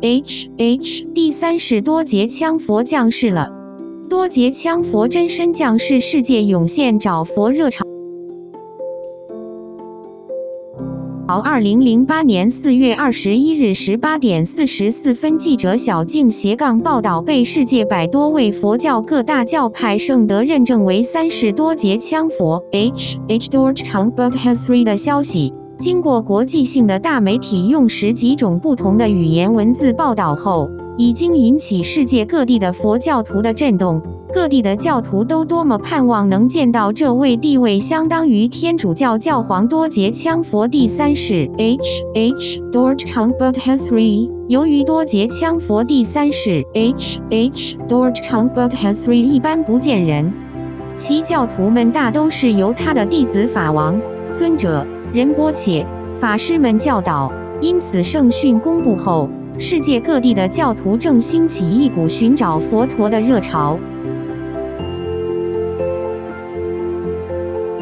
第三世多杰羌佛降世了。多杰羌佛真身降世，世界涌现找佛热潮。2008年4月21日18点44分，记者小静报道，被世界100多位佛教各大教派圣德认证为三世多杰羌佛 Dorje Buddha III 的消息，经过国际性的大媒体用10几种不同的语言文字报道后，已经引起世界各地的佛教徒的震动。各地的教徒都多么盼望能见到这位地位相当于天主教教皇多杰羌佛第三世 Dorje Buddha III。由于多杰羌佛第三世 Dorje Buddha III 一般不见人，其教徒们大都是由他的弟子法王、尊者、仁波切、法师们教导，因此圣训公布后，世界各地的教徒正兴起一股寻找佛陀的热潮。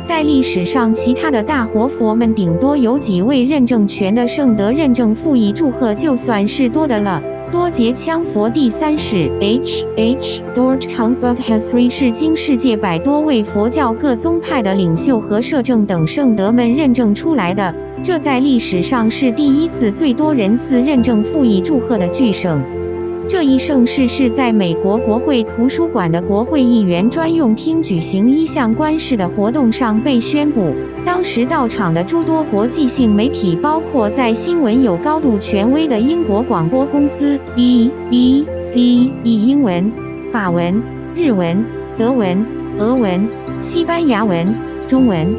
在历史上，其他的大活佛们顶多有几位认证权的圣德认证附议祝贺，就算是多的了。多杰羌佛第三世 Dorje Buddha III 是经世界100多位佛教各宗派的领袖和摄政等圣德们认证出来的，这在历史上是第一次最多人次认证附议祝贺的巨盛。这一盛事是在美国国会图书馆的国会议员专用厅举行一项官事的活动上被宣布。当时到场的诸多国际性媒体，包括在新闻有高度权威的英国广播公司 BBC 以英文、法文、日文、德文、俄文、西班牙文、中文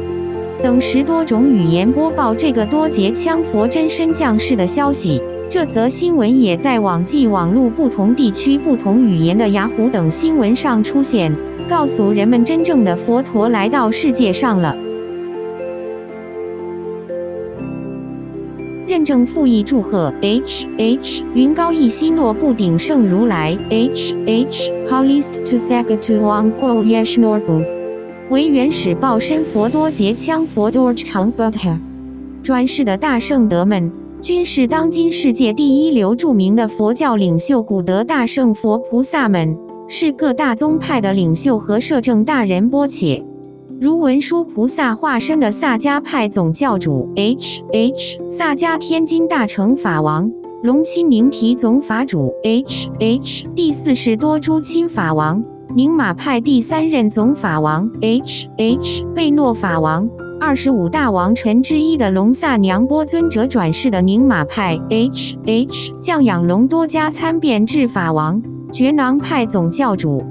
等10多种语言播报这个多杰羌佛真身降世的消息。这则新闻也在网际网络不同地区不同语言的雅虎等新闻上出现，告诉人们真正的佛陀来到世界上了。认证附议祝贺 云高义希诺布顶圣如来 Holiest to Sagatu Wangko Yeshnorbu 为原始报身佛多杰羌佛 Dorje Buddha 转世的大圣德们，均是当今世界第一流著名的佛教领袖古德大圣佛菩萨们，是各大宗派的领袖和摄政大仁波切，如文殊菩萨化身的萨迦派总教主萨迦天津大成法王、龙钦宁提总法主第四世多珠钦法王、宁玛派第3任总法王贝诺法王、25大王臣之一的隆萨娘波尊者转世的宁玛派降养隆多加参辩智法王、觉囊派总教主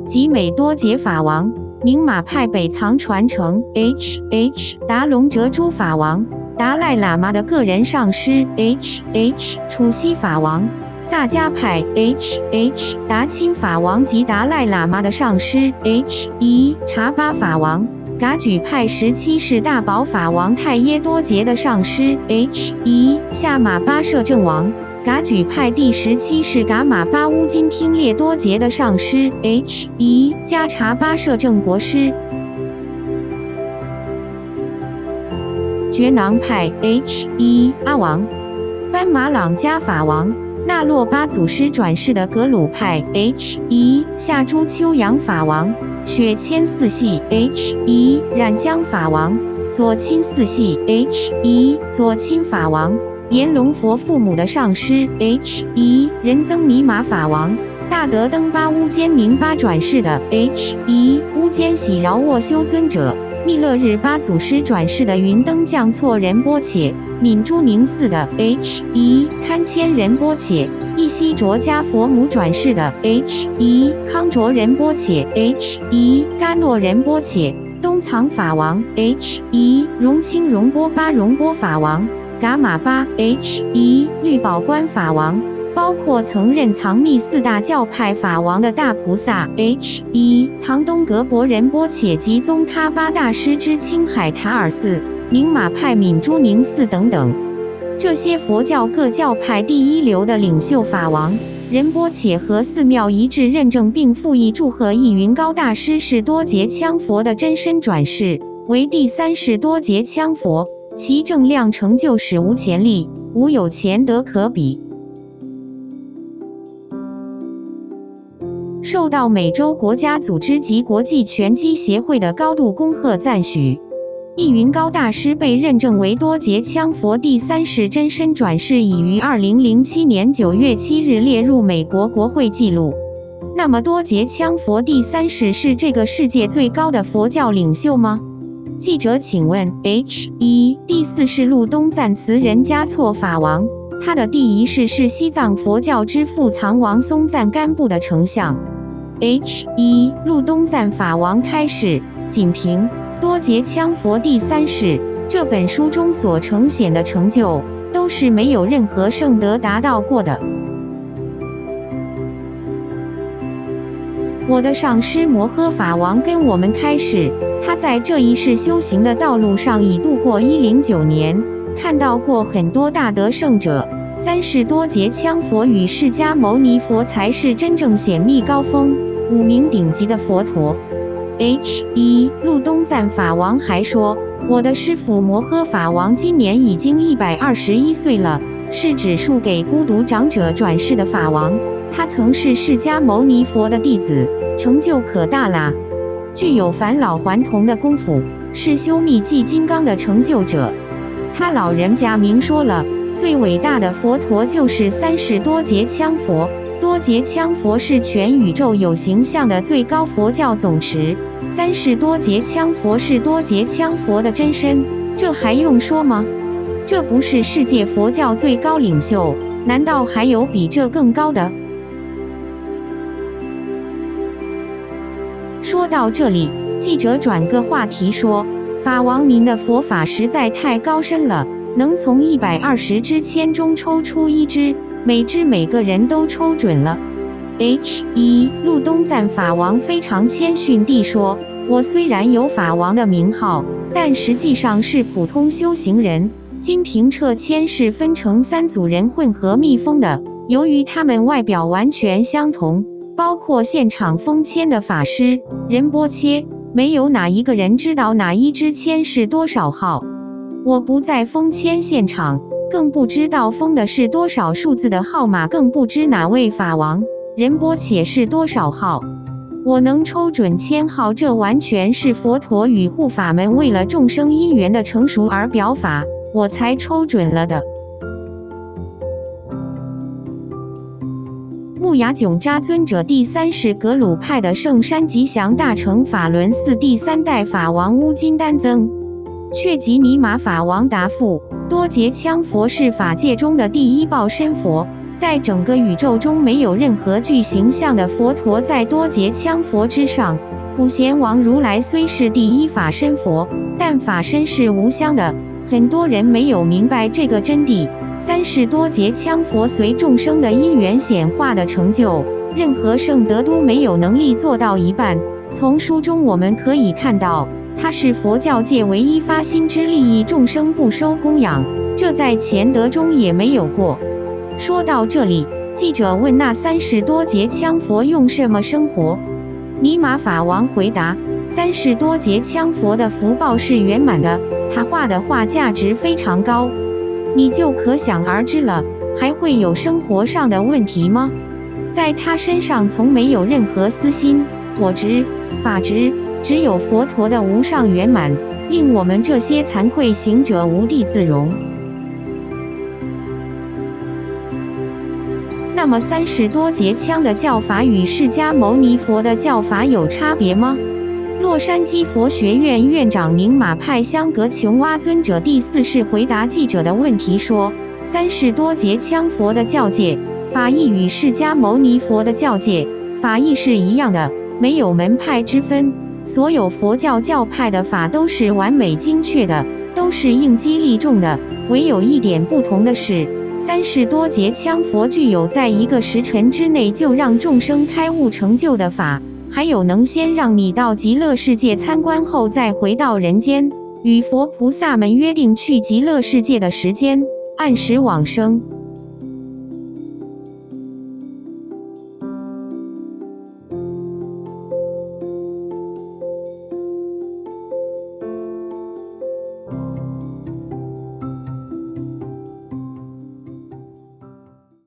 吉美多杰法王、宁玛派北藏传承达隆哲珠法王、达赖喇嘛的个人上师楚西法王、萨迦派达钦法王及达赖喇嘛的上师查巴法王、噶举派17世大宝法王太耶多杰的上师夏玛巴摄政王、噶举派第17世噶玛巴乌金听列多杰的上师加查巴摄政国师、觉囊派阿王、班马朗加法王、那洛巴祖师转世的格鲁派夏朱秋阳法王、雪谦四系冉江法王、左钦四系左钦法王、阎龙佛父母的上师仁增尼玛法王、大德登巴乌坚宁巴转世的乌坚喜饶沃修尊者、密勒日巴祖师转世的云登降措仁波切、敏珠宁寺的堪谦仁波切、一西卓迦佛母转世的康卓仁波切嘎诺仁波切、东藏法王荣清荣波巴荣波法王、噶玛巴绿宝观法王，包括曾任藏密4大教派法王的大菩萨唐东格博仁波切及宗喀巴大师之青海塔尔寺、宁玛派敏珠宁寺等等。这些佛教各教派第一流的领袖法王、仁波切和寺庙一致认证并附议祝贺一云高大师是多杰羌佛的真身转世，为第三世多杰羌佛，其正量成就史无前例，无有前得可比。受到美洲国家组织及国际拳击协会的高度恭贺赞许。易云高大师被认证为多杰羌佛第三世真身转世，已于2007年9月7日列入美国国会纪录。那么多杰羌佛第三世是这个世界最高的佛教领袖吗？记者请问 ：1. 第四世路东赞慈仁嘉措法王，他的第一世是西藏佛教之父藏王松赞干布的丞相。1. 路东赞法王开示，仅凭多杰羌佛第三世这本书中所呈现的成就，都是没有任何圣德达到过的。我的上师摩诃法王跟我们开示，他在这一世修行的道路上已度过109年，看到过很多大德圣者。三世多杰羌佛与释迦牟尼佛才是真正显密高峰、五名顶级的佛陀。路东赞法王还说，我的师父摩诃法王今年已经121岁了，是指述给孤独长者转世的法王。他曾是释迦牟尼佛的弟子，成就可大啦，具有返老还童的功夫，是修密寂金刚的成就者。他老人家明说了，最伟大的佛陀就是三世多杰羌佛。多杰羌佛是全宇宙有形象的最高佛教总持，三世多杰羌佛是多杰羌佛的真身，这还用说吗？这不是世界佛教最高领袖，难道还有比这更高的？说到这里，记者转个话题说，法王您的佛法实在太高深了，能从120支签中抽出一支，每支每个人都抽准了。路东赞法王非常谦逊地说，我虽然有法王的名号，但实际上是普通修行人。金瓶撤签是分成3组人混合密封的，由于他们外表完全相同，包括现场封签的法师仁波切，没有哪一个人知道哪一支签是多少号。我不在封签现场，更不知道封的是多少数字的号码，更不知哪位法王仁波切是多少号。我能抽准签号，这完全是佛陀与护法们为了众生因缘的成熟而表法，我才抽准了的。木雅炯扎尊者第三世格鲁派的圣山吉祥大乘法轮寺第3代法王乌金丹增却吉尼玛法王答复，多杰羌佛是法界中的第一报身佛，在整个宇宙中没有任何具形象的佛陀在多杰羌佛之上。普贤王如来虽是第一法身佛，但法身是无相的，很多人没有明白这个真谛。三世多杰羌佛随众生的因缘显化的成就，任何圣德都没有能力做到一半。从书中我们可以看到，他是佛教界唯一发心之利益众生不收供养，这在前德中也没有过。说到这里，记者问，那三世多杰羌佛用什么生活？尼玛法王回答，三世多杰羌佛的福报是圆满的，他画的画价值非常高，你就可想而知了。还会有生活上的问题吗？在他身上从没有任何私心、我执、法执，只有佛陀的无上圆满，令我们这些惭愧行者无地自容。那么三世多杰羌的教法与释迦牟尼佛的教法有差别吗？洛杉矶佛学院院长宁玛派香格琼蛙尊者第4世回答记者的问题说，三世多杰羌佛的教戒法义与释迦牟尼佛的教戒法义是一样的，没有门派之分，所有佛教教派的法都是完美精确的，都是应机立众的，唯有一点不同的是，三世多杰羌佛具有在1个时辰之内就让众生开悟成就的法，还有能先让你到极乐世界参观后再回到人间，与佛菩萨们约定去极乐世界的时间，按时往生。